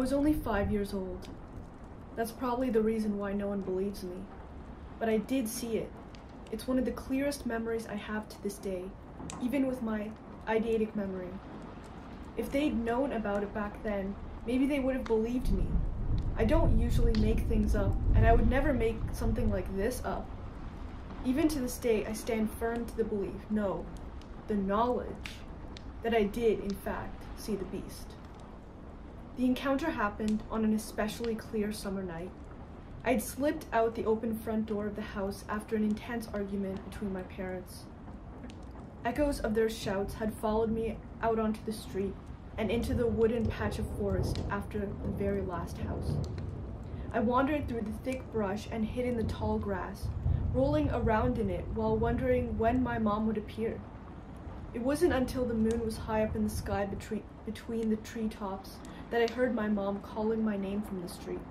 was only 5 years old. That's probably the reason why no one believes me. But I did see it. It's one of the clearest memories I have to this day, even with my eidetic memory. If they'd known about it back then, maybe they would have believed me. I don't usually make things up, and I would never make something like this up. Even to this day, I stand firm to the belief, no, the knowledge, that I did, in fact, see the beast. The encounter happened on an especially clear summer night. I'd slipped out the open front door of the house after an intense argument between my parents. Echoes of their shouts had followed me out onto the street and into the wooden patch of forest after the very last house. I wandered through the thick brush and hid in the tall grass, rolling around in it while wondering when my mom would appear. It wasn't until the moon was high up in the sky between the treetops that I heard my mom calling my name from the street.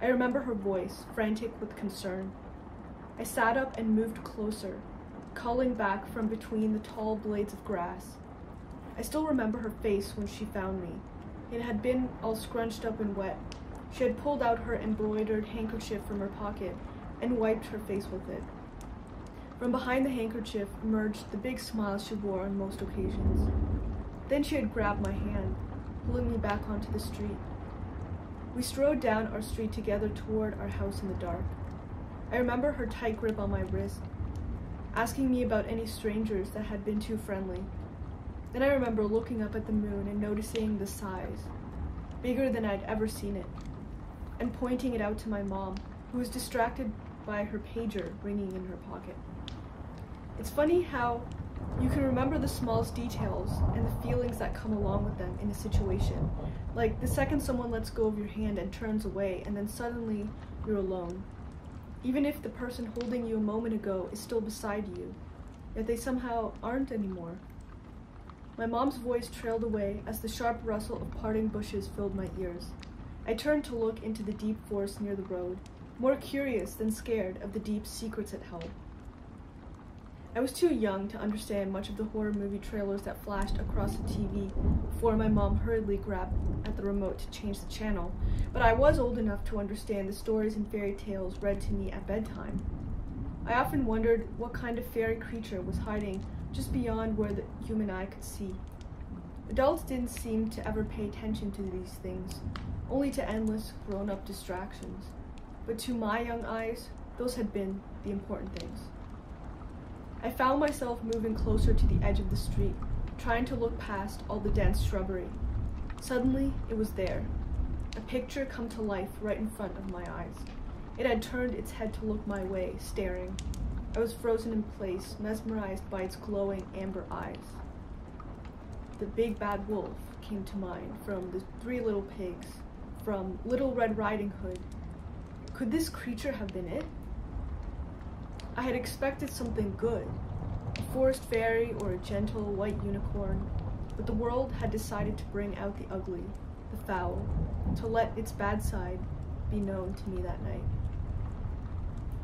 I remember her voice, frantic with concern. I sat up and moved closer, calling back from between the tall blades of grass. I still remember her face when she found me. It had been all scrunched up and wet. She had pulled out her embroidered handkerchief from her pocket and wiped her face with it. From behind the handkerchief emerged the big smile she wore on most occasions. Then she had grabbed my hand, pulling me back onto the street. We strode down our street together toward our house in the dark. I remember her tight grip on my wrist, asking me about any strangers that had been too friendly. Then I remember looking up at the moon and noticing the size, bigger than I'd ever seen it, and pointing it out to my mom, who was distracted by her pager ringing in her pocket. It's funny how you can remember the smallest details and the feelings that come along with them in a situation, like the second someone lets go of your hand and turns away, and then suddenly you're alone. Even if the person holding you a moment ago is still beside you, yet they somehow aren't anymore. My mom's voice trailed away as the sharp rustle of parting bushes filled my ears. I turned to look into the deep forest near the road, more curious than scared of the deep secrets it held. I was too young to understand much of the horror movie trailers that flashed across the TV before my mom hurriedly grabbed at the remote to change the channel, but I was old enough to understand the stories and fairy tales read to me at bedtime. I often wondered what kind of fairy creature was hiding just beyond where the human eye could see. Adults didn't seem to ever pay attention to these things, only to endless grown-up distractions. But to my young eyes, those had been the important things. I found myself moving closer to the edge of the street, trying to look past all the dense shrubbery. Suddenly, it was there, a picture come to life right in front of my eyes. It had turned its head to look my way, staring. I was frozen in place, mesmerized by its glowing amber eyes. The Big Bad Wolf came to mind, from the Three Little Pigs, from Little Red Riding Hood. Could this creature have been it? I had expected something good, a forest fairy or a gentle white unicorn, but the world had decided to bring out the ugly, the foul, to let its bad side be known to me that night.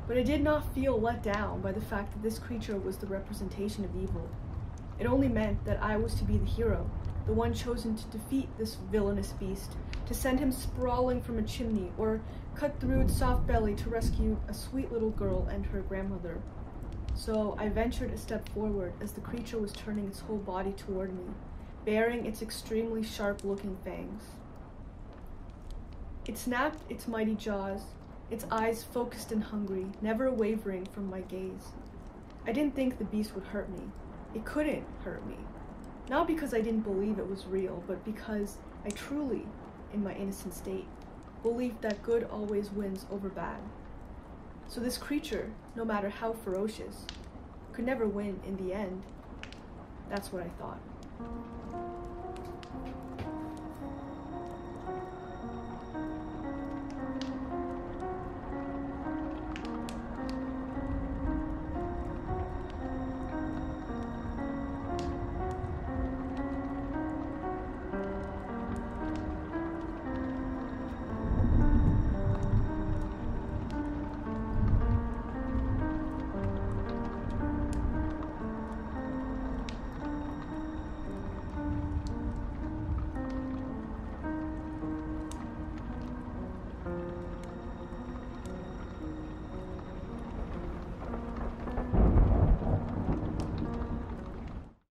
But I did not feel let down by the fact that this creature was the representation of evil. It only meant that I was to be the hero, the one chosen to defeat this villainous beast, to send him sprawling from a chimney, or cut through its soft belly to rescue a sweet little girl and her grandmother. So I ventured a step forward as the creature was turning its whole body toward me, baring its extremely sharp-looking fangs. It snapped its mighty jaws, its eyes focused and hungry, never wavering from my gaze. I didn't think the beast would hurt me. It couldn't hurt me. Not because I didn't believe it was real, but because I truly, in my innocent state, believed that good always wins over bad. So this creature, no matter how ferocious, could never win in the end. That's what I thought.